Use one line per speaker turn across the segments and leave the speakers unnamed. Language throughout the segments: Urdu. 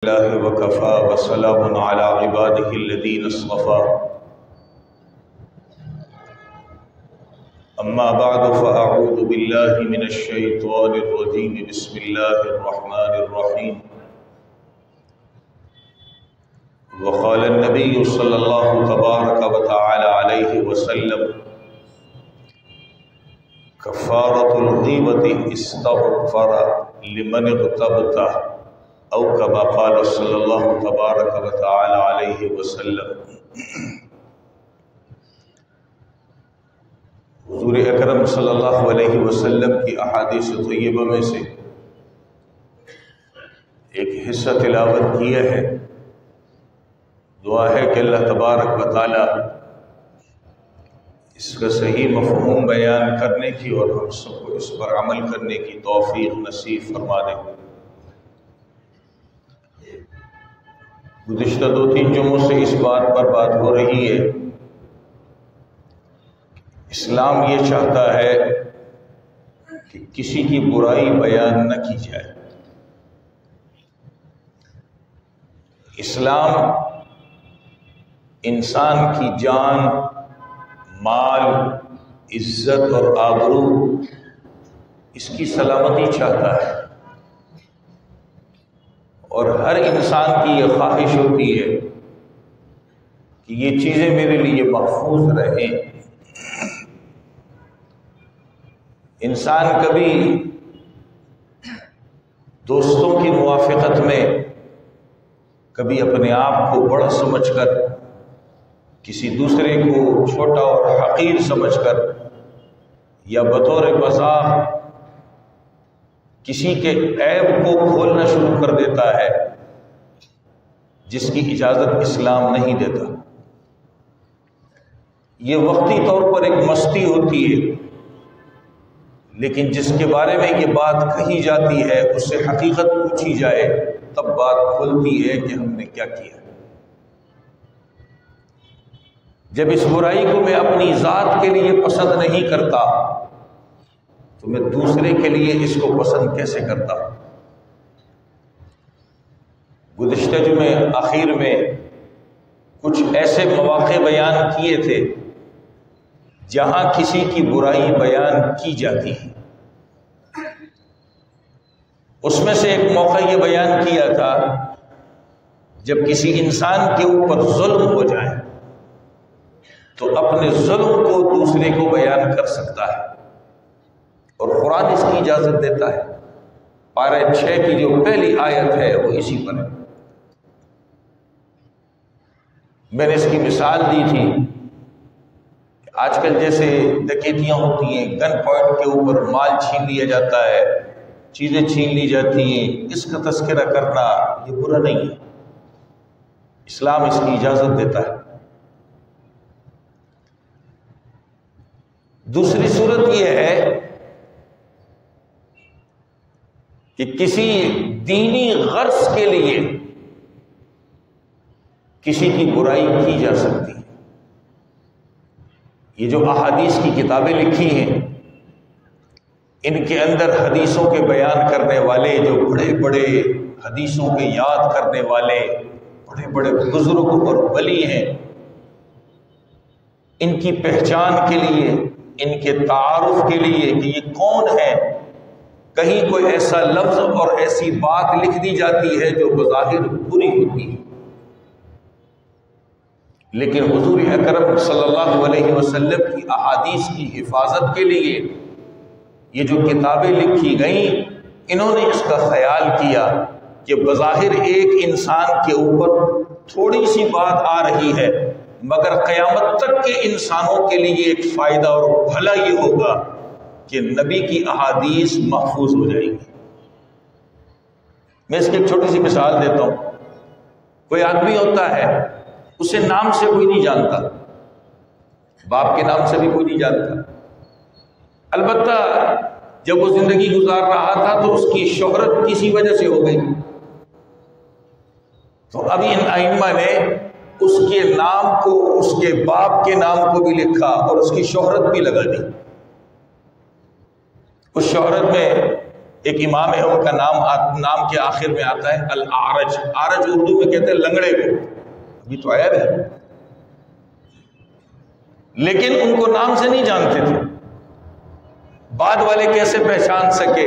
الله وكفى وسلام على عباده الذين اصطفى أما بعد فأعوذ بالله من الشيطان الرجيم بسم الله الرحمن الرحيم وقال النبي صلى الله تبارك وتعالى عليه وسلم كفارة الغيبة استغفر لمن اغتبته او كما قال صلی اللہ تبارک و تعالی علیہ وسلم۔ حضور اکرم صلی اللہ علیہ وسلم کی احادیث طیبہ میں سے ایک حصہ تلاوت کیا ہے۔ دعا ہے کہ اللہ تبارک و تعالی اس کا صحیح مفہوم بیان کرنے کی اور ہم سب کو اس پر عمل کرنے کی توفیق نصیب فرما دے۔ گزشتہ 2-3 جمعوں سے اس بات پر بات ہو رہی ہے، اسلام یہ چاہتا ہے کہ کسی کی برائی بیان نہ کی جائے۔ اسلام انسان کی جان، مال، عزت اور آبرو اس کی سلامتی چاہتا ہے، اور ہر انسان کی یہ خواہش ہوتی ہے کہ یہ چیزیں میرے لیے محفوظ رہیں۔ انسان کبھی دوستوں کی موافقت میں، کبھی اپنے آپ کو بڑا سمجھ کر، کسی دوسرے کو چھوٹا اور حقیر سمجھ کر، یا بطور مزاح کسی کے عیب کو کھولنا شروع کر دیتا ہے، جس کی اجازت اسلام نہیں دیتا۔ یہ وقتی طور پر ایک مستی ہوتی ہے، لیکن جس کے بارے میں یہ بات کہی جاتی ہے اس سے حقیقت پوچھی جائے تب بات کھلتی ہے کہ ہم نے کیا کیا۔ جب اس برائی کو میں اپنی ذات کے لیے پسند نہیں کرتا تو میں دوسرے کے لیے اس کو پسند کیسے کرتا ہوں؟ گزشتہ جمعے آخر میں کچھ ایسے مواقع بیان کیے تھے جہاں کسی کی برائی بیان کی جاتی ہے۔ اس میں سے ایک موقع یہ بیان کیا تھا جب کسی انسان کے اوپر ظلم ہو جائے تو اپنے ظلم کو دوسرے کو بیان کر سکتا ہے، اور قرآن اس کی اجازت دیتا ہے۔ پارہ 6 کی جو پہلی آیت ہے وہ اسی پر ہے۔ میں نے اس کی مثال دی تھی کہ آج کل جیسے ڈکیتیاں ہوتی ہیں، گن پوائنٹ کے اوپر مال چھین لیا جاتا ہے، چیزیں چھین لی جاتی ہیں، اس کا تذکرہ کرنا یہ برا نہیں ہے، اسلام اس کی اجازت دیتا ہے۔ دوسری صورت یہ ہے کہ کسی دینی غرض کے لیے کسی کی برائی کی جا سکتی ہے۔ یہ جو احادیث کی کتابیں لکھی ہیں، ان کے اندر حدیثوں کے بیان کرنے والے، جو بڑے بڑے حدیثوں کے یاد کرنے والے بڑے بڑے بزرگ اور ولی ہیں، ان کی پہچان کے لیے، ان کے تعارف کے لیے کہ یہ کون ہے، کہیں کوئی ایسا لفظ اور ایسی بات لکھ دی جاتی ہے جو بظاہر بری ہوتی ہے، لیکن حضور اکرم صلی اللہ علیہ وسلم کی احادیث کی حفاظت کے لیے یہ جو کتابیں لکھی گئیں، انہوں نے اس کا خیال کیا کہ بظاہر ایک انسان کے اوپر تھوڑی سی بات آ رہی ہے، مگر قیامت تک کے انسانوں کے لیے ایک فائدہ اور بھلا یہ ہوگا کہ نبی کی احادیث محفوظ ہو جائے گی۔ میں اس کی ایک چھوٹی سی مثال دیتا ہوں۔ کوئی آدمی ہوتا ہے، اسے نام سے کوئی نہیں جانتا، باپ کے نام سے بھی کوئی نہیں جانتا، البتہ جب وہ زندگی گزار رہا تھا تو اس کی شہرت کسی وجہ سے ہو گئی، تو ابھی ان ائمہ نے اس کے نام کو، اس کے باپ کے نام کو بھی لکھا اور اس کی شہرت بھی لگا دی۔ اس شہرت میں ایک امام ہے، ان کا نام کے آخر میں آتا ہے الاعرج. اعرج اردو میں کہتے ہیں لنگڑے کو، ابھی تو آیا ہے، لیکن ان کو نام سے نہیں جانتے تھے. بعد والے کیسے پہچان سکے؟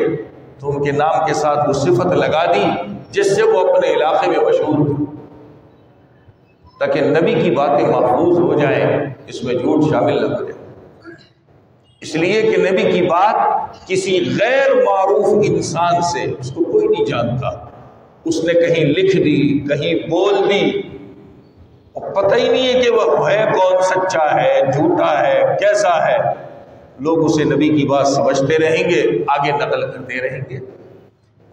تو ان کے نام کے ساتھ وہ صفت لگا دی جس سے وہ اپنے علاقے میں مشہور تھے، تاکہ نبی کی باتیں محفوظ ہو جائیں، اس میں جھوٹ شامل نہ ہو جائے. اس لیے کہ نبی کی بات کسی غیر معروف انسان سے، اس کو کوئی نہیں جانتا، اس نے کہیں لکھ دی، کہیں بول دی، اور پتہ ہی نہیں ہے کہ وہ ہے کون، سچا ہے، جھوٹا ہے، کیسا ہے. لوگ اسے نبی کی بات سمجھتے رہیں گے، آگے نقل کرتے رہیں گے.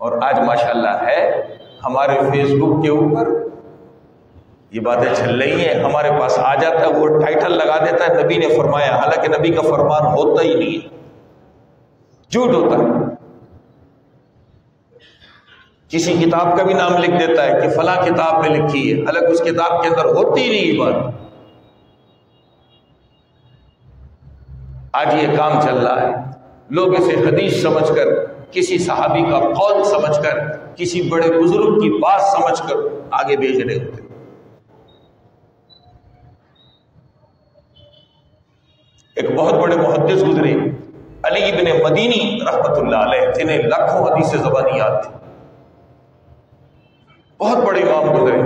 اور آج ماشاءاللہ ہے ہمارے فیس بک کے اوپر یہ باتیں چل رہی ہیں، ہمارے پاس آ جاتا ہے، وہ ٹائٹل لگا دیتا ہے نبی نے فرمایا، حالانکہ نبی کا فرمان ہوتا ہی نہیں ہے، جھوٹ ہوتا ہے. کسی کتاب کا بھی نام لکھ دیتا ہے کہ فلاں کتاب میں لکھی ہے، حالانکہ اس کتاب کے اندر ہوتی ہی نہیں یہ بات. آج یہ کام چل رہا ہے، لوگ اسے حدیث سمجھ کر، کسی صحابی کا قول سمجھ کر، کسی بڑے بزرگ کی بات سمجھ کر آگے بھیج رہے ہوتے. ایک بہت بڑے محدث گزرے، علی ابن مدینی رحمت اللہ علیہ، جنہیں لاکھوں حدیث زبانی یاد تھی، بہت بڑے امام گزرے.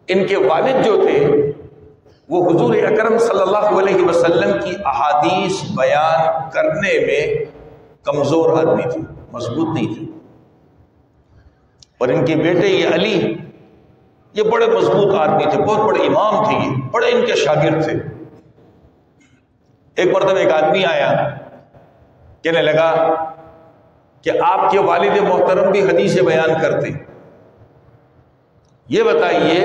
ان کے والد جو تھے وہ حضور اکرم صلی اللہ علیہ وسلم کی احادیث بیان کرنے میں کمزور آدمی تھے، مضبوط نہیں تھے. اور ان کے بیٹے یہ علی، یہ بڑے مضبوط آدمی تھے، بہت بڑے امام تھے، یہ بڑے ان کے شاگرد تھے. ایک مرتبہ ایک آدمی آیا، کہنے لگا کہ آپ کے والد محترم بھی حدیث بیان کرتے، یہ بتائیے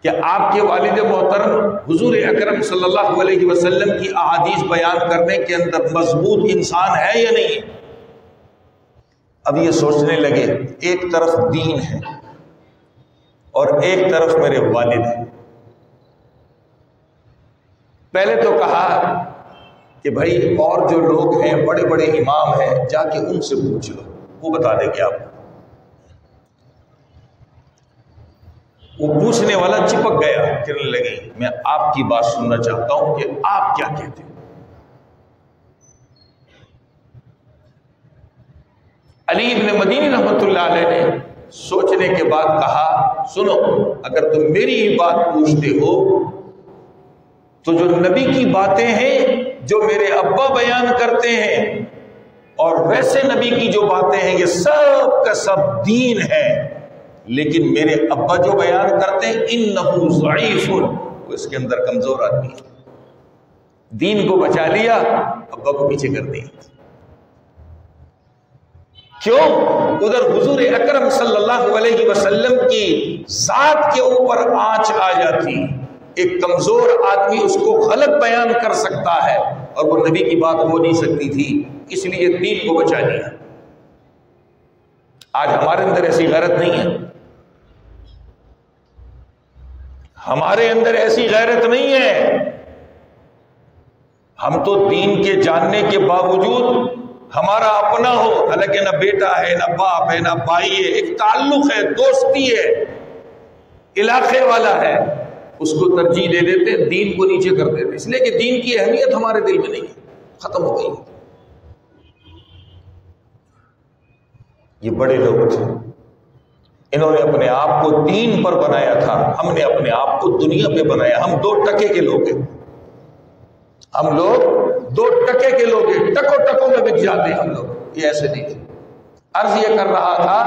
کہ آپ کے والد محترم حضور اکرم صلی اللہ علیہ وسلم کی احادیث بیان کرنے کے اندر مضبوط انسان ہے یا نہیں؟ اب یہ سوچنے لگے، ایک طرف دین ہے اور ایک طرف میرے والد ہیں. پہلے تو کہا کہ بھائی اور جو لوگ ہیں، بڑے بڑے امام ہیں، جا کے ان سے پوچھ لو، وہ بتا دیں گے آپ کو. وہ پوچھنے والا چپک گیا، کہنے لگے میں آپ کی بات سننا چاہتا ہوں کہ آپ کیا کہتے ہیں. علی ابن مدینی رحمت اللہ علیہ نے سوچنے کے بعد کہا، سنو، اگر تم میری ہی بات پوچھتے ہو تو جو نبی کی باتیں ہیں جو میرے ابا بیان کرتے ہیں، اور ویسے نبی کی جو باتیں ہیں، یہ سب کا سب دین ہے. لیکن میرے ابا جو بیان کرتے ہیں انہو ضعیف، وہ اس کے اندر کمزور آدمی ہے. دین کو بچا لیا، ابا کو پیچھے کر دیا. کیوں؟ ادھر حضور اکرم صلی اللہ علیہ وسلم کی ذات کے اوپر آنچ آ جاتی، ایک کمزور آدمی اس کو غلط بیان کر سکتا ہے اور وہ نبی کی بات ہو نہیں سکتی تھی، اس لیے دین کو بچا لیا. آج ہمارے اندر ایسی غیرت نہیں ہے، ہمارے اندر ایسی غیرت نہیں ہے. ہم تو دین کے جاننے کے باوجود ہمارا اپنا ہو، حالانکہ نہ بیٹا ہے، نہ باپ ہے، نہ بھائی ہے، ایک تعلق ہے، دوستی ہے، علاقے والا ہے، اس کو ترجیح دے دیتے، دین کو نیچے کر دیتے، اس لیے کہ دین کی اہمیت ہمارے دل میں نہیں ہے، ختم ہو گئی. یہ بڑے لوگ تھے، انہوں نے اپنے آپ کو دین پر بنایا تھا، ہم نے اپنے آپ کو دنیا پہ بنایا. ہم 2 ٹکے کے لوگ ہیں، ہم لوگ 2 ٹکے کے لوگ ہیں، ٹکوں میں بک جاتے ہیں ہم لوگ. یہ ایسے نہیں تھے. عرض یہ کر رہا تھا،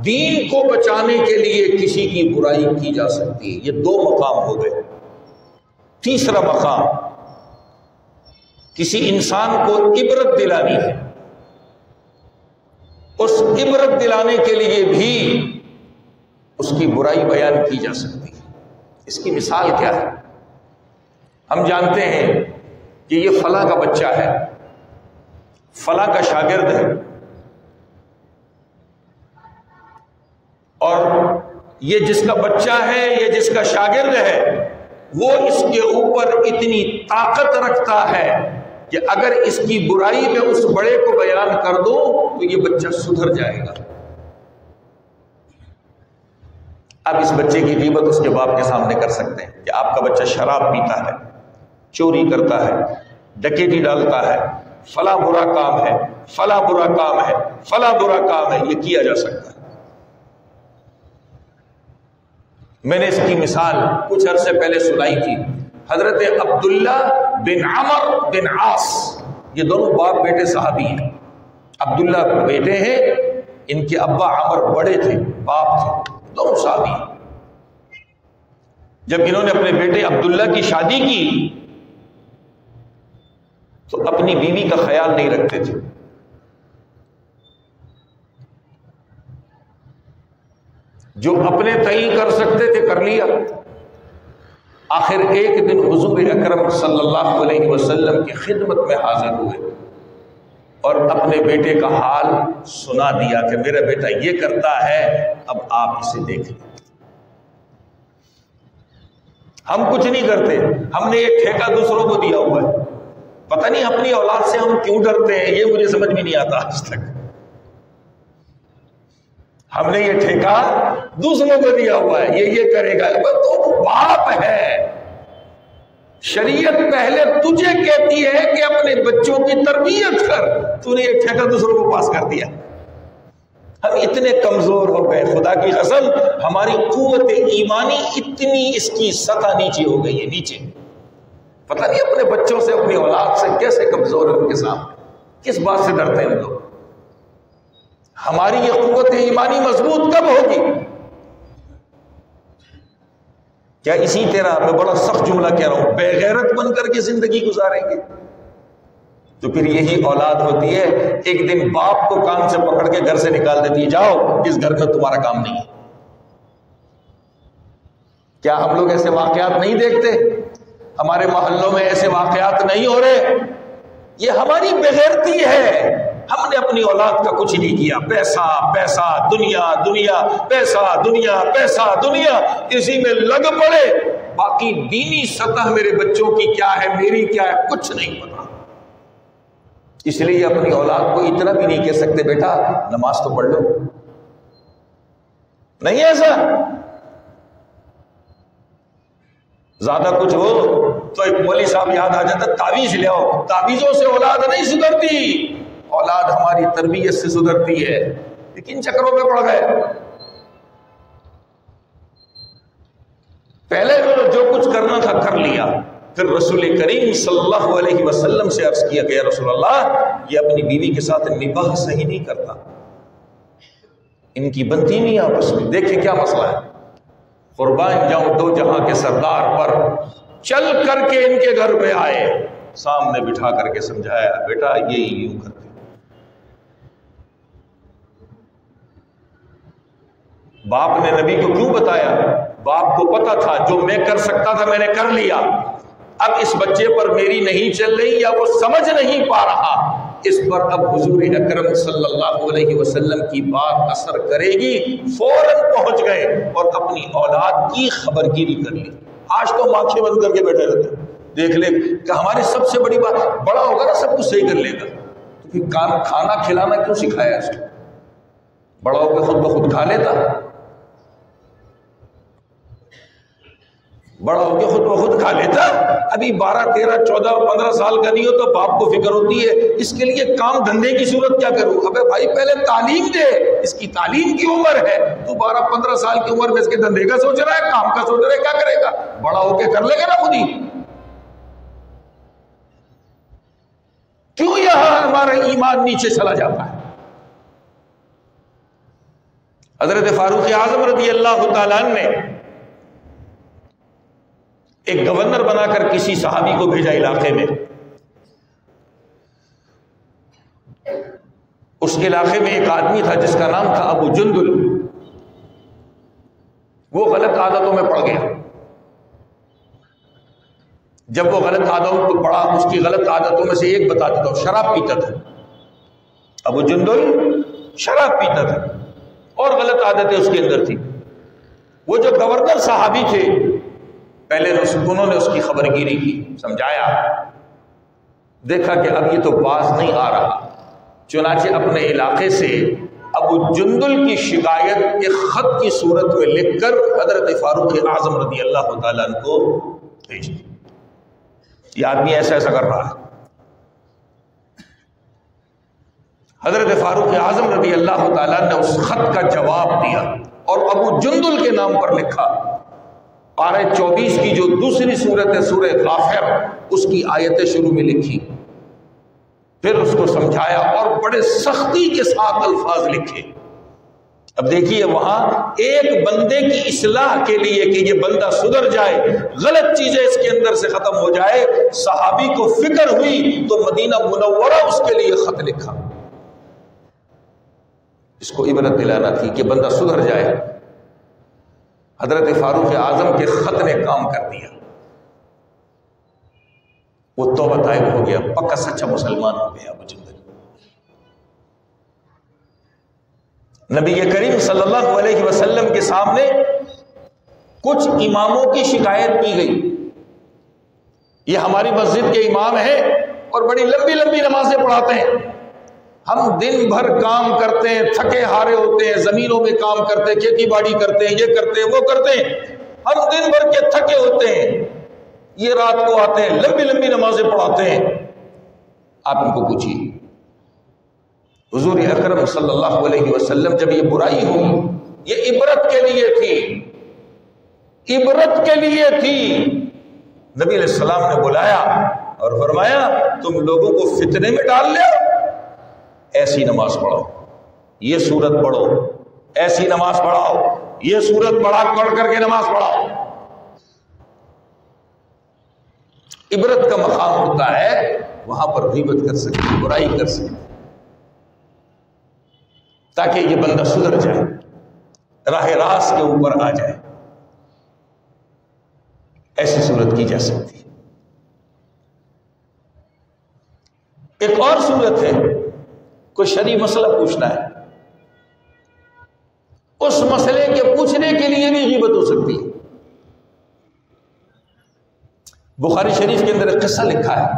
دین کو بچانے کے لیے کسی کی برائی کی جا سکتی ہے. یہ 2 مقام ہو گئے. تیسرا مقام، کسی انسان کو عبرت دلانی ہے، اس عبرت دلانے کے لیے بھی اس کی برائی بیان کی جا سکتی ہے. اس کی مثال کیا ہے؟ ہم جانتے ہیں کہ یہ فلاں کا بچہ ہے، فلاں کا شاگرد ہے، اور یہ جس کا بچہ ہے، یہ جس کا شاگرد ہے، وہ اس کے اوپر اتنی طاقت رکھتا ہے کہ اگر اس کی برائی میں اس بڑے کو بیان کر دو تو یہ بچہ سدھر جائے گا۔ اب اس بچے کی غیبت اس کے باپ کے سامنے کر سکتے ہیں کہ آپ کا بچہ شراب پیتا ہے، چوری کرتا ہے، ڈکیتی ڈالتا ہے، فلاں برا کام ہے، فلاں برا کام ہے، فلاں برا کام ہے، یہ کیا جا سکتا ہے۔ میں نے اس کی مثال کچھ عرصے پہلے سنائی تھی۔ حضرت عبداللہ بن عمر بن عاص، یہ دونوں باپ بیٹے صحابی ہیں۔ عبداللہ بیٹے ہیں، ان کے ابا عمر بڑے تھے، باپ تھے، دونوں صحابی ہیں۔ جب انہوں نے اپنے بیٹے عبداللہ کی شادی کی تو اپنی بیوی کا خیال نہیں رکھتے تھے۔ جو اپنے تعین کر سکتے تھے کر لیا۔ آخر ایک دن حضور اکرم صلی اللہ علیہ وسلم کی خدمت میں حاضر ہوئے اور اپنے بیٹے کا حال سنا دیا کہ میرا بیٹا یہ کرتا ہے، اب آپ اسے دیکھ لیں۔ ہم کچھ نہیں کرتے، ہم نے یہ ٹھیکہ دوسروں کو دیا ہوا ہے۔ پتہ نہیں اپنی اولاد سے ہم کیوں ڈرتے ہیں، یہ مجھے سمجھ میں نہیں آتا آج تک۔ ہم نے یہ ٹھیکہ دوسروں کو دیا ہوا ہے، یہ کرے گا، تو باپ ہے۔ شریعت پہلے تجھے کہتی ہے کہ اپنے بچوں کی تربیت کر، تو نے یہ ٹھیکہ دوسروں کو پاس کر دیا۔ ہم اتنے کمزور ہو گئے، خدا کی قسم ہماری قوت ایمانی اتنی اس کی سطح نیچے ہو گئی ہے، نیچے۔ پتہ نہیں اپنے بچوں سے، اپنی اولاد سے کیسے کمزور ہے، ان کے سامنے کس بات سے ڈرتے ہیں ہم لوگ۔ ہماری یہ قوت ایمانی مضبوط کب ہوگی؟ کیا اسی طرح میں بڑا سخت جملہ کہہ رہا ہوں، بے غیرت بن کر کے زندگی گزاریں گے؟ تو پھر یہی اولاد ہوتی ہے، ایک دن باپ کو کان سے پکڑ کے گھر سے نکال دیتی ہے، جاؤ اس گھر میں تمہارا کام نہیں ہے۔ کیا ہم لوگ ایسے واقعات نہیں دیکھتے؟ ہمارے محلوں میں ایسے واقعات نہیں ہو رہے؟ یہ ہماری بغیرتی ہے، ہم نے اپنی اولاد کا کچھ نہیں کیا۔ پیسہ پیسہ، دنیا دنیا، پیسہ دنیا، پیسہ دنیا، اسی میں لگ پڑے، باقی دینی سطح میرے بچوں کی کیا ہے، میری کیا ہے، کچھ نہیں پتا۔ اس لیے اپنی اولاد کو اتنا بھی نہیں کہہ سکتے بیٹا نماز تو پڑھ لو، نہیں ایسا۔ زیادہ کچھ ہو تو ایک مولوی صاحب یاد آ جاتا، تعویذ لے آؤ۔ تعویذوں سے اولاد نہیں سدھرتی، اولاد ہماری تربیت سے سدھرتی ہے۔ لیکن چکروں میں پڑ گئے۔ پہلے جو کچھ کرنا تھا کر لیا، پھر رسول کریم صلی اللہ علیہ وسلم سے عرض کیا کہ یا رسول اللہ، یہ اپنی بیوی کے ساتھ نباہ صحیح نہیں کرتا، ان کی بنتی نہیں آپس میں، دیکھیں کیا مسئلہ ہے۔ قربان جاؤں دو جہاں کے سردار پر، چل کر کے ان کے گھر پہ آئے، سامنے بٹھا کر کے سمجھایا، بیٹا یہ یوں کرتے۔ باپ نے نبی کو کیوں بتایا؟ باپ کو پتا تھا جو میں کر سکتا تھا میں نے کر لیا، اب اس بچے پر میری نہیں چل رہی یا وہ سمجھ نہیں پا رہا، اس پر اب حضور اکرم صلی اللہ علیہ وسلم کی بات اثر کرے گی۔ فوراً پہنچ گئے اور اپنی اولاد کی خبر گیری کر لی۔ آج تو آنکھیں بند کر کے بیٹھے رہتے ہیں، دیکھ لے کہ ہماری سب سے بڑی بات، بڑا ہوگا نا سب کچھ صحیح کر لے گا، تو پھر کھانا کھلانا کیوں سکھایا اس کو؟ بڑا ہو کے خود بخود کھا لیتا، بڑا ہو کے خود بخود کھا لیتا۔ ابھی 12 13 14 15 سال کا نہیں ہو تو باپ کو فکر ہوتی ہے اس کے لیے کام دھندے کی صورت کیا کروں۔ ابے بھائی پہلے تعلیم دے، اس کی تعلیم کی عمر ہے، تو 12 15 سال کی عمر میں اس کے دھندے کا سوچ رہا ہے، کام کا سوچ رہا ہے، کیا کرے گا؟ بڑا ہو کے کر لے گا نا خود ہی۔ کیوں یہاں ہمارا ایمان نیچے چلا جاتا ہے؟ حضرت فاروق اعظم رضی اللہ تعالیٰ عنہ نے ایک گورنر بنا کر کسی صحابی کو بھیجا علاقے میں۔ اس علاقے میں ایک آدمی تھا جس کا نام تھا ابو جندل، وہ غلط عادتوں میں پڑ گیا۔ جب وہ غلط عادتوں کو پڑا، اس کی غلط عادتوں میں سے ایک بتا دیتا ہوں، شراب پیتا تھا۔ ابو جندل شراب پیتا تھا اور غلط عادتیں اس کے اندر تھی۔ وہ جو گورنر صحابی تھے، پہلے انہوں نے اس کی خبر گیری کی، سمجھایا، دیکھا کہ اب یہ تو باز نہیں آ رہا، چنانچہ اپنے علاقے سے ابو جندل کی شکایت ایک خط کی صورت میں لکھ کر حضرت فاروق اعظم رضی اللہ تعالیٰ عنہ کو بھیج دی. یہ آدمی ایسا ایسا کر رہا ہے. حضرت فاروق اعظم رضی اللہ تعالیٰ نے اس خط کا جواب دیا اور ابو جندل کے نام پر لکھا. پارہ 24 کی جو دوسری صورت ہے سورہ غافر، اس کی آیتیں شروع میں لکھی، پھر اس کو سمجھایا اور بڑے سختی کے ساتھ الفاظ لکھے. اب دیکھیے وہاں ایک بندے کی اصلاح کے لیے کہ یہ بندہ سدھر جائے، غلط چیزیں اس کے اندر سے ختم ہو جائے، صحابی کو فکر ہوئی تو مدینہ منورہ اس کے لیے خط لکھا. اس کو عبرت دلانا تھی کہ بندہ سدھر جائے. حضرت فاروق اعظم کے خط نے کام کر دیا. وہ توبہ طائب ہو گیا، پکا سچا مسلمان ہو گیا ابو جندل. نبی کریم صلی اللہ علیہ وسلم کے سامنے کچھ اماموں کی شکایت کی گئی. یہ ہماری مسجد کے امام ہیں اور بڑی لمبی لمبی نمازیں پڑھاتے ہیں. ہم دن بھر کام کرتے ہیں، تھکے ہارے ہوتے ہیں، زمینوں میں کام کرتے ہیں، کھیتی باڑی کرتے ہیں، یہ کرتے ہیں وہ کرتے ہیں، ہم دن بھر کے تھکے ہوتے ہیں، یہ رات کو آتے ہیں لمبی لمبی نمازیں پڑھاتے ہیں. آپ ان کو پوچھیے حضور اکرم صلی اللہ علیہ وسلم جب یہ برائی ہوئی، یہ عبرت کے لیے تھی، عبرت کے لیے تھی. نبی علیہ السلام نے بلایا اور فرمایا تم لوگوں کو فتنے میں ڈال لے، ایسی نماز پڑھو، یہ سورت پڑھو، ایسی نماز پڑھاؤ، یہ سورت پڑھ کر کے نماز پڑھاؤ. عبرت کا مقام ہوتا ہے وہاں پر غیبت کر سکتے، برائی کر سکتے، تاکہ یہ بندہ سدھر جائے، راہ راست کے اوپر آ جائے. ایسی صورت کی جا سکتی. ایک اور صورت ہے، کوئی شرعی مسئلہ پوچھنا ہے، اس مسئلے کے پوچھنے کے لیے بھی غیبت ہو سکتی ہے. بخاری شریف کے اندر ایک قصہ لکھا ہے.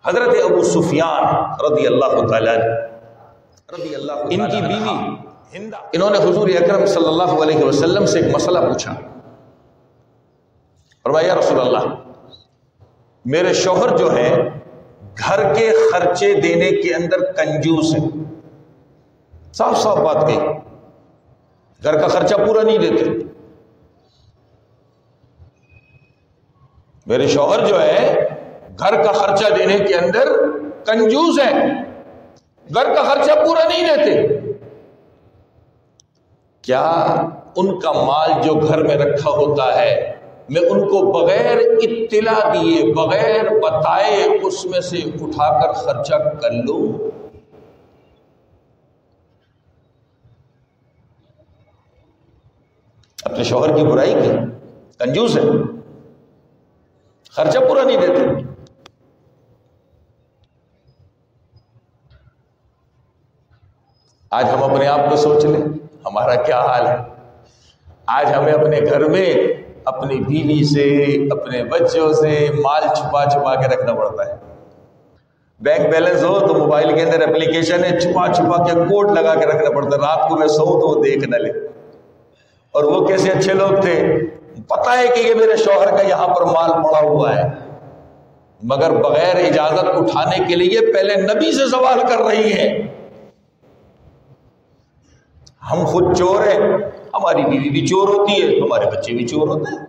حضرت ابو سفیان رضی اللہ تعالیٰ ان کی بیوی ہندا، انہوں نے حضور اکرم صلی اللہ علیہ وسلم سے ایک مسئلہ پوچھا. فرمایا یا رسول اللہ، میرے شوہر جو ہے گھر کے خرچے دینے کے اندر کنجوس ہے. صاف صاف بات کہی، گھر کا خرچہ پورا نہیں دیتے. میرے شوہر جو ہے گھر کا خرچہ دینے کے اندر کنجوس ہے، گھر کا خرچہ پورا نہیں دیتے. کیا ان کا مال جو گھر میں رکھا ہوتا ہے میں ان کو بغیر اطلاع دیے، بغیر بتائے اس میں سے اٹھا کر خرچہ کر لوں؟ اپنے شوہر کی برائی کی، کنجوس ہے، خرچہ پورا نہیں دیتے. آج ہم اپنے آپ کو سوچ لیں ہمارا کیا حال ہے. آج ہمیں اپنے گھر میں اپنی بیوی سے، اپنے بچوں سے مال چھپا چھپا کے رکھنا پڑتا ہے. بینک بیلنس ہو تو موبائل کے اندر اپلیکیشن ہے، چھپا چھپا کے کوڈ لگا کے رکھنا پڑتا ہے. رات کو میں سوؤں تو وہ دیکھ نہ لے. اور وہ کیسے اچھے لوگ تھے، پتہ ہے کہ یہ میرے شوہر کا یہاں پر مال پڑا ہوا ہے، مگر بغیر اجازت اٹھانے کے لیے پہلے نبی سے سوال کر رہی ہیں. ہم خود چور ہیں، ہماری بیوی بھی چور ہوتی ہے، ہمارے بچے بھی چور ہوتے ہیں.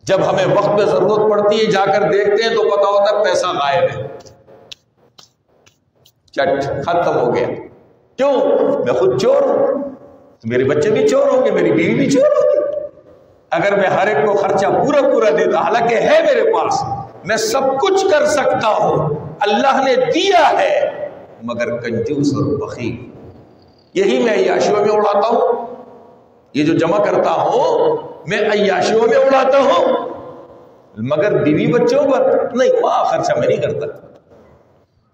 جب ہمیں وقت پہ ضرورت پڑتی ہے جا کر دیکھتے ہیں تو پتا ہوتا ہے پیسہ غائب ہے، چٹ ختم ہو گیا. کیوں؟ میں خود چور ہوں، تو میرے بچے بھی چور ہوں گے، میری بیوی بھی چور ہوگی. اگر میں ہر ایک کو خرچہ پورا دیتا، حالانکہ ہے میرے پاس، میں سب کچھ کر سکتا ہوں، اللہ نے دیا ہے، مگر کنجوس اور بخیل. یہی میں عیاشیوں میں اڑاتا ہوں، یہ جو جمع کرتا ہوں میں عیاشیوں میں اڑاتا ہوں، مگر بیوی بچوں پر نہیں، وہاں خرچہ میں نہیں کرتا.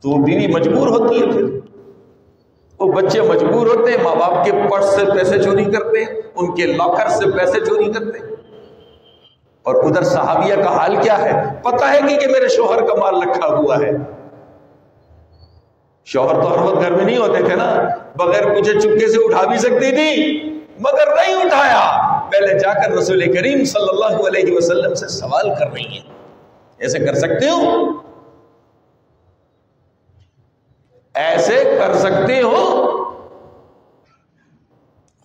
تو وہ بیوی مجبور ہوتی ہے، پھر وہ بچے مجبور ہوتے ہیں، ماں باپ کے پرس سے پیسے چوری کرتے ہیں، ان کے لاکر سے پیسے چوری کرتے ہیں، اور ادھر صحابیہ کا حال کیا ہے؟ پتہ ہے کہ میرے شوہر کا مال رکھا ہوا ہے. شوہر تو ہر وقت گھر میں نہیں ہوتے تھے نا، بغیر پوچھے چپکے سے اٹھا بھی سکتی تھی، مگر نہیں اٹھایا. پہلے جا کر رسول کریم صلی اللہ علیہ وسلم سے سوال کر رہی ہیں. ایسے کر سکتے ہو؟ ایسے کر سکتے ہو؟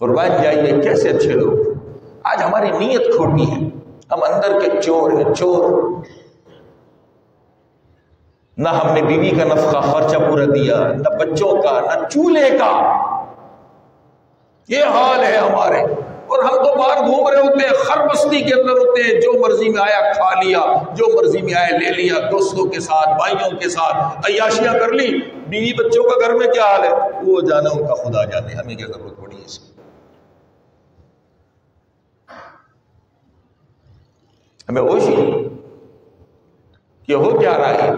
قربان جائیے کیسے اچھے لوگ. آج ہماری نیت کھوٹی ہے، ہم اندر کے چور ہیں، چور. نہ ہم نے بیوی کا نفقہ خرچہ پورا دیا، نہ بچوں کا، نہ چولہے کا. یہ حال ہے ہمارے. اور ہم تو باہر گھوم رہے ہوتے ہیں، خر بستی کے اندر ہوتے ہیں، جو مرضی میں آیا کھا لیا، جو مرضی میں آیا لے لیا، دوستوں کے ساتھ، بھائیوں کے ساتھ عیاشیاں کر لی. بیوی بچوں کا گھر میں کیا حال ہے وہ جانے، ان کا خدا جانے. ہمیں کیا ضرورت پڑی ہے اس کی؟ ہمیں ہوش ہی کہ ہو کیا رہا ہے.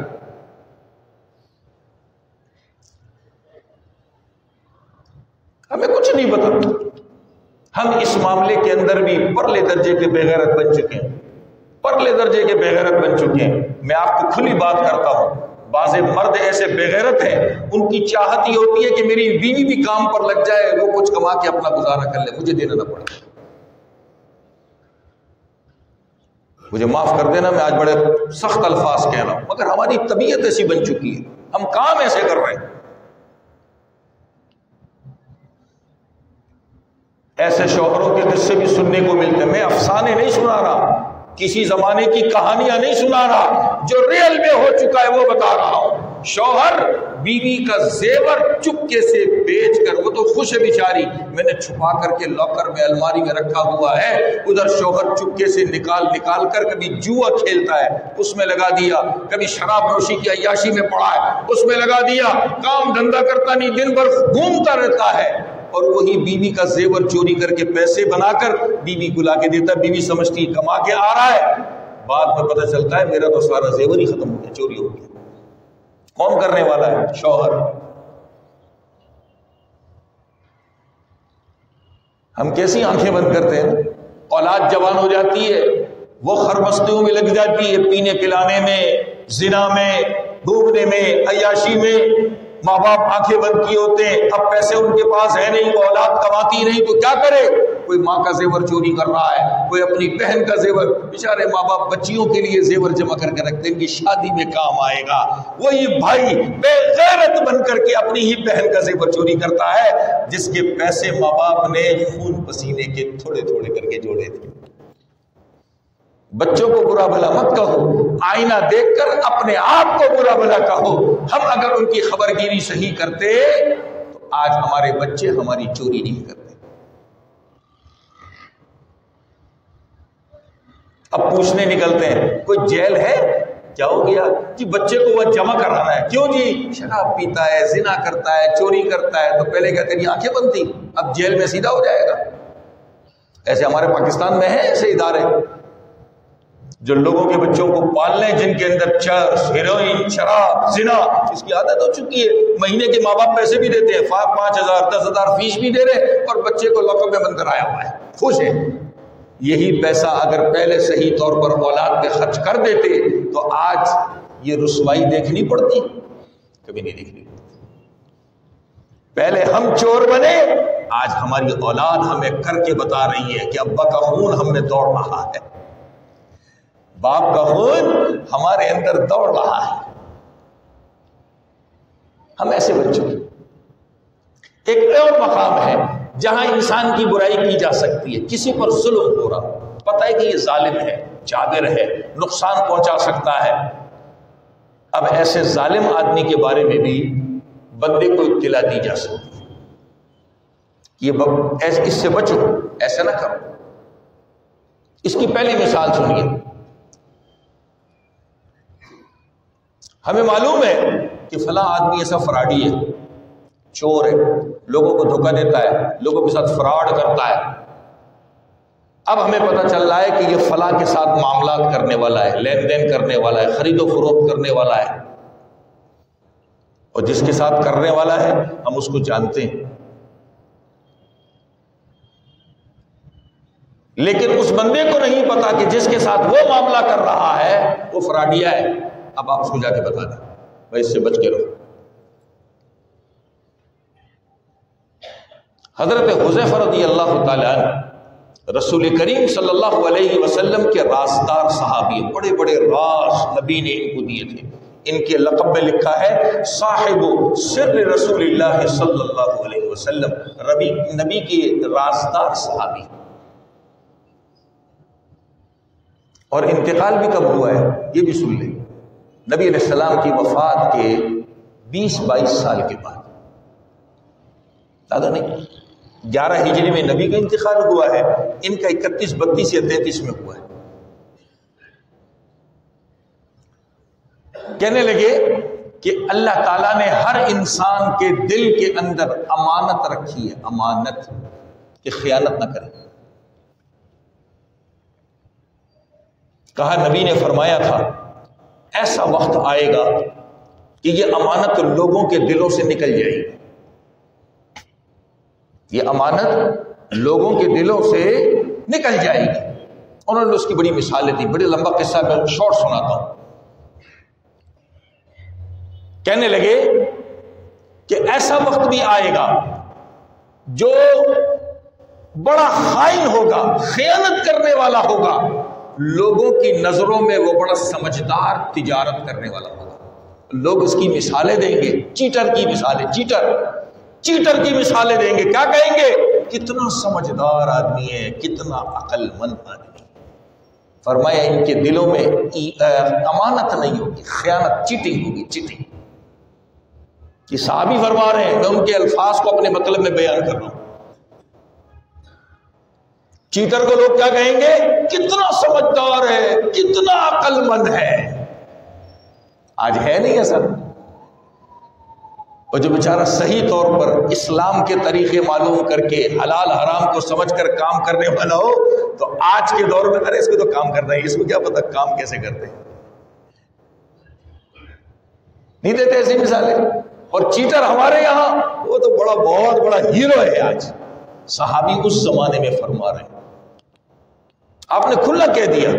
ہمیں کچھ نہیں پتا. ہم اس معاملے کے اندر بھی پرلے درجے کے بے غیرت بن چکے ہیں، پرلے درجے کے بے غیرت بن چکے ہیں. میں آپ کو کھلی بات کرتا ہوں، بعض مرد ایسے بے غیرت ہیں، ان کی چاہت یہ ہوتی ہے کہ میری بیوی بھی کام پر لگ جائے، وہ کچھ کما کے اپنا گزارا کر لے، مجھے دینا نہ پڑے. مجھے معاف کر دینا، میں آج بڑے سخت الفاظ کہہ رہا ہوں، مگر ہماری طبیعت ایسی بن چکی ہے، ہم کام ایسے کر رہے ہیں. ایسے شوہروں کے قصے بھی سننے کو ملتے ہیں. میں افسانے نہیں سنا رہا، کسی زمانے کی کہانیاں نہیں سنا رہا، جو ریئل میں ہو چکا ہے وہ بتا رہا ہوں. شوہر بیوی کا زیور چپکے سے بیچ کر، وہ تو خوش ہے بیچاری، میں نے چھپا کر کے لاکر میں الماری میں رکھا ہوا ہے، ادھر شوہر چپکے سے نکال کر کبھی جوا کھیلتا ہے اس میں لگا دیا، کبھی شراب نوشی کی عیاشی میں پڑا ہے اس میں لگا دیا، کام دھندا کرتا نہیں، دن بھر گھومتا رہتا ہے. اور وہی بیوی کا زیور چوری کر کے پیسے بنا کر بیوی کو لا کے دیتا. بیوی سمجھتی کما کے آ رہا ہے، بعد میں پتہ چلتا ہے میرا تو سارا زیور ہی ختم ہو گیا، چوری ہو گیا. کون کرنے والا ہے؟ شوہر. ہم کیسی آنکھیں بند کرتے ہیں؟ اولاد جوان ہو جاتی ہے، وہ خرمستیوں میں لگ جاتی ہے، پینے پلانے میں، زنا میں، ڈوبنے میں، عیاشی میں. ماں باپ آنکھیں بند کیے ہوتے ہیں، اب پیسے ان کے پاس ہے نہیں، وہ اولاد کماتی نہیں تو کیا کرے؟ کوئی ماں کا زیور چوری کر رہا ہے، کوئی اپنی بہن کا زیور. بیچارے ماں باپ بچیوں کے لیے زیور جمع کر کے رکھتے ہیں، ان کی شادی میں کام آئے گا. وہی بھائی بے غیرت بن کر کے اپنی ہی بہن کا زیور چوری کرتا ہے، جس کے پیسے ماں باپ نے خون پسینے کے تھوڑے تھوڑے کر کے جوڑے تھے. بچوں کو برا بھلا مت کہو، آئینہ دیکھ کر اپنے آپ کو برا بھلا کہو. ہم اگر ان کی خبر گیری صحیح کرتے تو آج ہمارے بچے ہماری چوری نہیں کرتے. اب پوچھنے نکلتے ہیں کوئی جیل ہے؟ کیا ہو گیا جی؟ بچے کو وہ جمع کرانا ہے. کیوں جی؟ شراب پیتا ہے، زنا کرتا ہے، چوری کرتا ہے. تو پہلے کیا تیری آنکھیں بند تھی، اب جیل میں سیدھا ہو جائے گا. ایسے ہمارے پاکستان میں ہیں ایسے ادارے جو لوگوں کے بچوں کو پال لیں، جن کے اندر چرس، ہیروئن، شراب، زنا اس کی عادت ہو چکی ہے. مہینے کے ماں باپ پیسے بھی دیتے ہیں، 5,000 10,000 فیس بھی دے رہے، اور بچے کو لاک اپ میں بند کرایا ہوا ہے، خوش ہے. یہی پیسہ اگر پہلے صحیح طور پر اولاد پہ خرچ کر دیتے تو آج یہ رسوائی دیکھنی پڑتی؟ کبھی نہیں دیکھنی پڑتی. پہلے ہم چور بنے، آج ہماری اولاد ہمیں کر کے بتا رہی ہے کہ ابا کا خون ہم میں دوڑ رہا ہے، باپ کا خون ہمارے اندر دوڑ رہا ہے. ہم ایسے بچوں. ایک اور مقام ہے جہاں انسان کی برائی کی جا سکتی ہے. کسی پر ظلم ہو رہا، پتہ ہے کہ یہ ظالم ہے، جابر ہے، نقصان پہنچا سکتا ہے. اب ایسے ظالم آدمی کے بارے میں بھی بندے کو اطلاع دی جا سکتی ہے، یہ اس سے بچو، ایسا نہ کرو. اس کی پہلی مثال سنیے. ہمیں معلوم ہے کہ فلاں آدمی ایسا فراڈی ہے، چور ہے، لوگوں کو دھوکہ دیتا ہے، لوگوں کے ساتھ فراڈ کرتا ہے. اب ہمیں پتہ چل رہا ہے کہ یہ فلاں کے ساتھ معاملات کرنے والا ہے، لین دین کرنے والا ہے، خرید و فروخت کرنے والا ہے. اور جس کے ساتھ کرنے والا ہے ہم اس کو جانتے ہیں. لیکن اس بندے کو نہیں پتا کہ جس کے ساتھ وہ معاملہ کر رہا ہے وہ فراڈیا ہے. اب آپ اس کو جا کے بتا دیں بھائی اس سے بچ کے رہو. حضرت حذیفہ رضی اللہ تعالی عنہ رسول کریم صلی اللہ علیہ وسلم کے رازدار صحابی، بڑے بڑے راز نبی نے ان کو دیے تھے. ان کے لقب میں لکھا ہے صاحب سر رسول اللہ صلی اللہ علیہ وسلم، نبی کے رازدار صحابی. اور انتقال بھی کب ہوا ہے یہ بھی سن لیں. نبی علیہ السلام کی وفات کے 20-22 سال کے بعد، زیادہ نہیں، 11 ہجری میں نبی کا انتقال ہوا ہے، ان کا 31, 32 یا 33 میں ہوا ہے. کہنے لگے کہ اللہ تعالیٰ نے ہر انسان کے دل کے اندر امانت رکھی ہے، امانت کہ خیانت نہ کرے. کہا نبی نے فرمایا تھا ایسا وقت آئے گا کہ یہ امانت لوگوں کے دلوں سے نکل جائے گی. یہ امانت لوگوں کے دلوں سے نکل جائے گی. انہوں نے اس کی بڑی مثالیں دی، بڑی لمبا قصہ میں شارٹ سناتا ہوں. کہنے لگے کہ ایسا وقت بھی آئے گا جو بڑا خائن ہوگا، خیانت کرنے والا ہوگا، لوگوں کی نظروں میں وہ بڑا سمجھدار تجارت کرنے والا ہوگا. لوگ اس کی مثالیں دیں گے، چیٹر کی مثالیں، چیٹر کی مثالیں دیں گے. کیا کہیں گے؟ کتنا سمجھدار آدمی ہے، کتنا عقل مند آدمی. فرمایا ان کے دلوں میں امانت نہیں ہوگی، خیانت، چیٹنگ ہوگی، چیٹنگ. یہ صحابی فرما رہے ہیں، میں ان کے الفاظ کو اپنے مطلب میں بیان کر رہا ہوں. چیٹر کو لوگ کیا کہیں گے؟ کتنا سمجھدار ہے، کتنا عقل مند ہے. آج ہے نہیں ایسا. اور جو بیچارہ صحیح طور پر اسلام کے طریقے معلوم کر کے حلال حرام کو سمجھ کر کام کرنے والا ہو تو آج کے دور میں ارے اس کو تو کام کرنا ہے، اس کو کیا پتا کام کیسے کرتے ہیں. نہیں دیتے ایسی مثالیں. اور چیٹر ہمارے یہاں وہ تو بہت بڑا ہیرو ہے. آج صحابی اس زمانے میں فرما رہے ہیں. آپ نے کھلا کہہ دیا،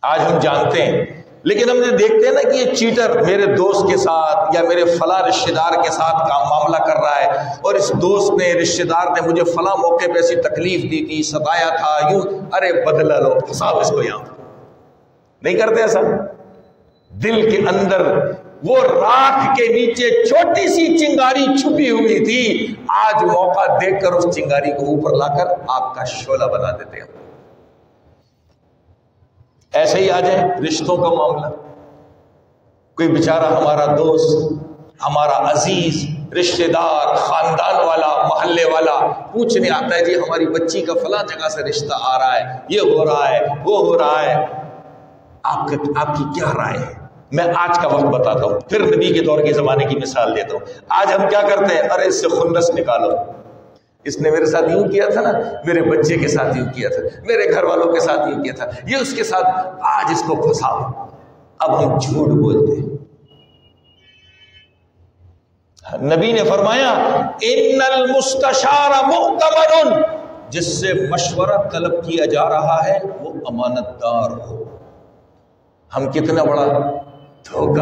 آج ہم جانتے ہیں، لیکن ہم نے دیکھتے ہیں نا کہ یہ چیٹر میرے دوست کے ساتھ یا میرے فلاں رشتہ دار کے ساتھ معاملہ کر رہا ہے، اور اس دوست نے، رشتہ دار نے مجھے فلاں موقع پہ ایسی تکلیف دی تھی، ستایا تھا، یوں، ارے بدلہ لو، پھنساؤ اس کو یہاں. نہیں کرتے ایسا. دل کے اندر وہ راکھ کے نیچے چھوٹی سی چنگاری چھپی ہوئی تھی، آج موقع دیکھ کر اس چنگاری کو اوپر لا کر آگ کا شعلہ بنا دیتے ہیں. ایسے ہی آ جائے رشتوں کا معاملہ. کوئی بیچارہ ہمارا دوست، ہمارا عزیز، رشتہ دار، خاندان والا، محلے والا پوچھنے آتا ہے جی ہماری بچی کا فلاں جگہ سے رشتہ آ رہا ہے، یہ ہو رہا ہے، وہ ہو رہا ہے، آپ کی کیا رائے ہے؟ میں آج کا وقت بتاتا ہوں، پھر نبی کے دور کے زمانے کی مثال دیتا ہوں. آج ہم کیا کرتے ہیں؟ ارے اس سے خنس نکالو، اس نے میرے ساتھ یوں کیا تھا نا، میرے بچے کے ساتھ یوں کیا تھا، میرے گھر والوں کے ساتھ یوں کیا تھا، یہ اس کے ساتھ، آج اس کو پھنساؤ. اب ہم جھوٹ بولتے ہیں. نبی نے فرمایا ان المستشار مؤتمن، جس سے مشورہ طلب کیا جا رہا ہے وہ امانت دار ہو. ہم کتنا بڑا دھوکہ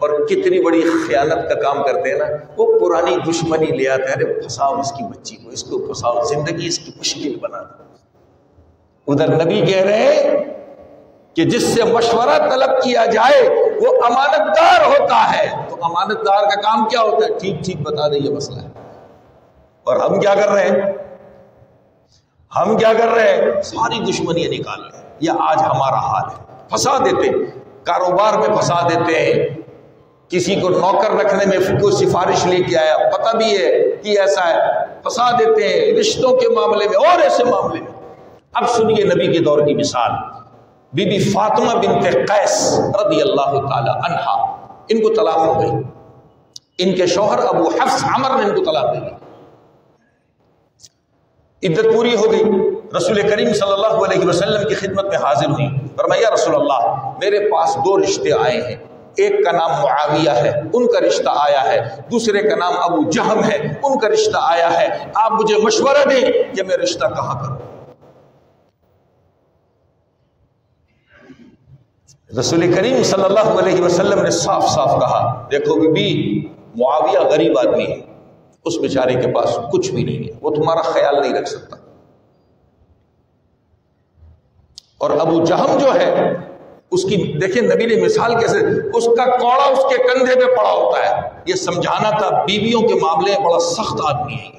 اور کتنی بڑی خیانت کا کام کرتے ہیں نا. وہ پرانی دشمنی لے آتے ہیں، ارے پھنساؤ اس کی بچی کو، اس کو پھنساؤ، زندگی اس کی مشکل بنا دو. ادھر نبی کہہ رہے ہیں کہ جس سے مشورہ طلب کیا جائے وہ امانت دار ہوتا ہے. تو امانت دار کا کام کیا ہوتا ہے؟ ٹھیک بتا دیں یہ مسئلہ ہے. اور ہم کیا کر رہے ہیں؟ ہم کیا کر رہے ہیں؟ ساری دشمنیاں نکال رہے ہیں. یہ آج ہمارا حال ہے. پھنسا دیتے، کاروبار میں پھنسا دیتے ہیں. کسی کو نوکر رکھنے میں کوئی سفارش لے کے آیا، پتہ بھی ہے کہ ایسا ہے، پھنسا دیتے ہیں. رشتوں کے معاملے میں اور ایسے معاملے میں. اب سنیے نبی کے دور کی مثال. بی بی فاطمہ بنت قیس رضی اللہ تعالی عنہا، ان کو طلاق ہو گئی. ان کے شوہر ابو حفص عمر نے ان کو طلاق دے دی. عدت پوری ہو گئی. رسول کریم صلی اللہ علیہ وسلم کی خدمت میں حاضر ہوئی. فرمایا یا رسول اللہ، میرے پاس 2 رشتے آئے ہیں. ایک کا نام معاویہ ہے، ان کا رشتہ آیا ہے. دوسرے کا نام ابو جہم ہے، ان کا رشتہ آیا ہے. آپ مجھے مشورہ دیں کہ میں رشتہ کہاں کروں. رسول کریم صلی اللہ علیہ وسلم نے صاف صاف کہا، دیکھو بی معاویہ غریب آدمی ہے، اس بیچارے کے پاس کچھ بھی نہیں ہے، وہ تمہارا خیال نہیں رکھ سکتا، اور ابو جہم جو ہے اس کی دیکھیں نبی نے مثال کیسے، اس کا کوڑا اس کے کندھے پہ پڑا ہوتا ہے، یہ سمجھانا تھا بیویوں کے معاملے میں بڑا سخت آدمی ہے،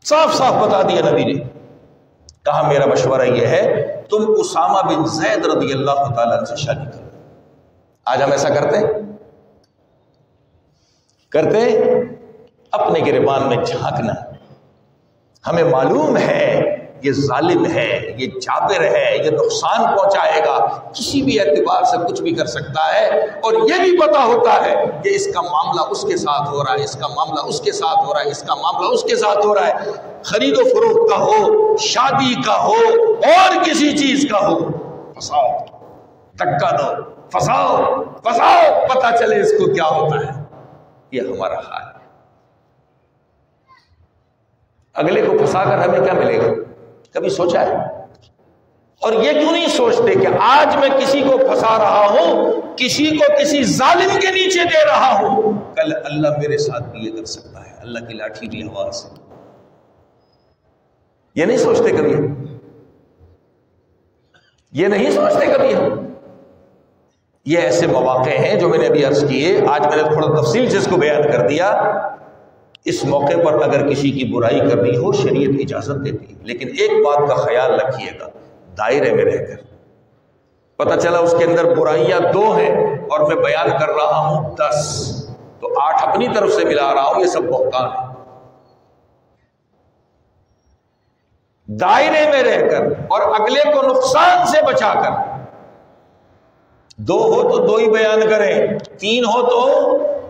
صاف صاف بتا دیا نبی نے، کہا میرا مشورہ یہ ہے تم اسامہ بن زید رضی اللہ تعالیٰ عنہ سے شادی کرو۔ آج ہم ایسا کرتے اپنے گریبان میں جھانکنا، ہمیں معلوم ہے یہ ظالم ہے، یہ جابر ہے، یہ نقصان پہنچائے گا، کسی بھی اعتبار سے کچھ بھی کر سکتا ہے، اور یہ بھی پتا ہوتا ہے کہ اس کا معاملہ اس کے ساتھ ہو رہا ہے، اس کا معاملہ اس کے ساتھ ہو رہا ہے، اس کا معاملہ اس کے ساتھ ہو رہا ہے، خرید و فروخت کا ہو، شادی کا ہو، اور کسی چیز کا ہو، پھنساؤ، دھکا دو، پھنساؤ، پتہ چلے اس کو کیا ہوتا ہے۔ یہ ہمارا حال ہے۔ اگلے کو پھنسا کر ہمیں کیا ملے گا؟ کبھی سوچا ہے؟ اور یہ کیوں نہیں سوچتے کہ آج میں کسی کو پھنسا رہا ہوں، کسی کو کسی ظالم کے نیچے دے رہا ہوں، کل اللہ میرے ساتھ بھی یہ کر سکتا ہے، اللہ کی لاٹھی بھی ہوا سے۔ یہ نہیں سوچتے کبھی ہم، یہ نہیں سوچتے کبھی ہم۔ یہ ایسے مواقع ہیں جو میں نے ابھی عرض کیے، آج میں نے تھوڑا تفصیل سے اس کو بیان کر دیا۔ اس موقع پر اگر کسی کی برائی کرنی ہو شریعت اجازت دیتی ہے، لیکن ایک بات کا خیال رکھیے گا، دائرے میں رہ کر۔ پتہ چلا اس کے اندر برائیاں 2 ہیں اور میں بیان کر رہا ہوں 10، تو 8 اپنی طرف سے ملا رہا ہوں، یہ سب بہتان ہے۔ دائرے میں رہ کر اور اگلے کو نقصان سے بچا کر، 2 ہو تو 2 ہی بیان کریں، 3 ہو تو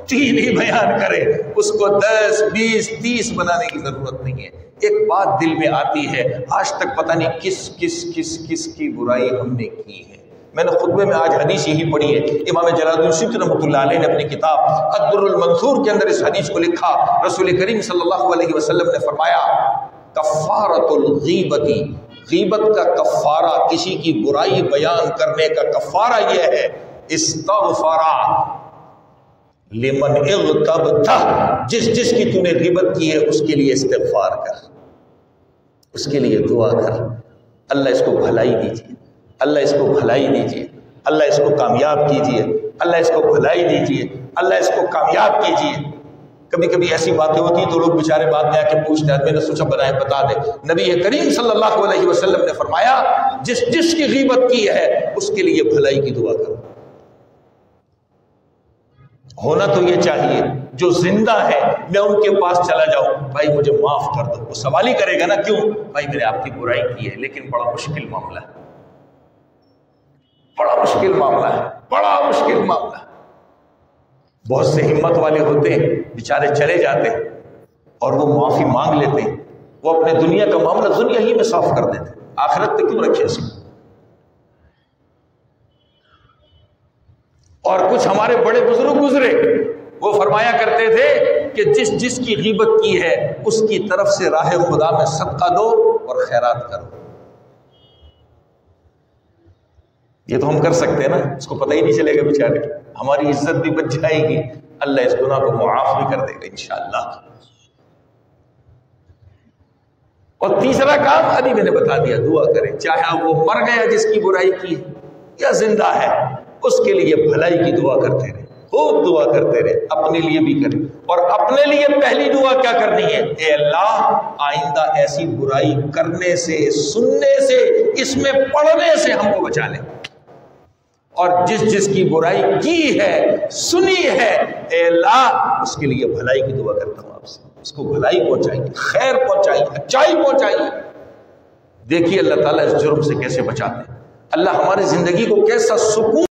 3 ہی بیان کریں، اس کو 10 20 30 بنانے کی ضرورت نہیں ہے۔ ایک بات دل میں آتی ہے، آج تک پتہ نہیں کس کی برائی ہم نے کی ہے۔ میں نے خطبے میں آج حدیث یہی پڑھی ہے، امام جلال الدین سیوطی رحمۃ اللہ علیہ نے اپنی کتاب الدر المنثور کے اندر اس حدیث کو لکھا۔ رسول کریم صلی اللہ علیہ وسلم نے فرمایا، کفارۃ الغیبۃ، غیبت کا کفارہ، کسی کی برائی بیان کرنے کا کفارہ یہ ہے، استغفر لمن اغتبتہ، جس کی تو نے غیبت کی ہے اس کے لیے استغفار کر، اس کے لیے دعا کر، اللہ اس کو بھلائی دیجیے، اللہ اس کو بھلائی دیجیے، اللہ اس کو کامیاب کیجیے، اللہ اس کو بھلائی دیجیے، اللہ اس کو کامیاب کیجیے۔ کبھی کبھی ایسی باتیں ہوتی ہیں تو لوگ بیچارے بعد میں آ کے پوچھتے ہیں، میں نے سوچا بنائے بتا دے۔ نبی کریم صلی اللہ علیہ وسلم نے فرمایا، جس کی غیبت کی ہے اس کے لیے بھلائی کی دعا کرو۔ ہونا تو یہ چاہیے جو زندہ ہے میں ان کے پاس چلا جاؤں، بھائی مجھے معاف کر دو، وہ سوال ہی کرے گا نا، کیوں بھائی میں نے آپ کی برائی کی ہے، لیکن بڑا مشکل معاملہ ہے، بڑا مشکل معاملہ ہے، بڑا مشکل معاملہ ہے۔ بہت سے ہمت والے ہوتے ہیں بیچارے چلے جاتے ہیں اور وہ معافی مانگ لیتے ہیں، وہ اپنے دنیا کا معاملہ دنیا ہی میں صاف کر دیتے ہیں، آخرت پہ کیوں رکھے اس کو۔ اور کچھ ہمارے بڑے بزرگ گزرے، وہ فرمایا کرتے تھے کہ جس کی غیبت کی ہے اس کی طرف سے راہ خدا میں صدقہ دو اور خیرات کرو۔ یہ تو ہم کر سکتے ہیں نا، اس کو پتہ ہی نہیں چلے گا بیچارے، ہماری عزت بھی بچ جائے گی، اللہ اس گناہ کو معاف بھی کر دے گا انشاءاللہ۔ اور تیسرا کام ابھی میں نے بتا دیا، دعا کریں، چاہے وہ مر گیا جس کی برائی کی یا زندہ ہے، اس کے لیے بھلائی کی دعا کرتے رہے، خوب دعا کرتے رہے، اپنے لیے بھی کریں۔ اور اپنے لیے پہلی دعا کیا کرنی ہے؟ اے اللہ آئندہ ایسی برائی کرنے سے، سننے سے، اس میں پڑھنے سے ہم کو بچا لیں، اور جس کی برائی کی ہے، سنی ہے، اے اللہ اس کے لیے بھلائی کی دعا کرتا ہوں آپ سے، اس کو بھلائی پہنچائیے، خیر پہنچائیے، اچائی پہنچائیے۔ دیکھیے اللہ تعالیٰ اس جرم سے کیسے بچاتے ہیں، اللہ ہماری زندگی کو کیسا سکون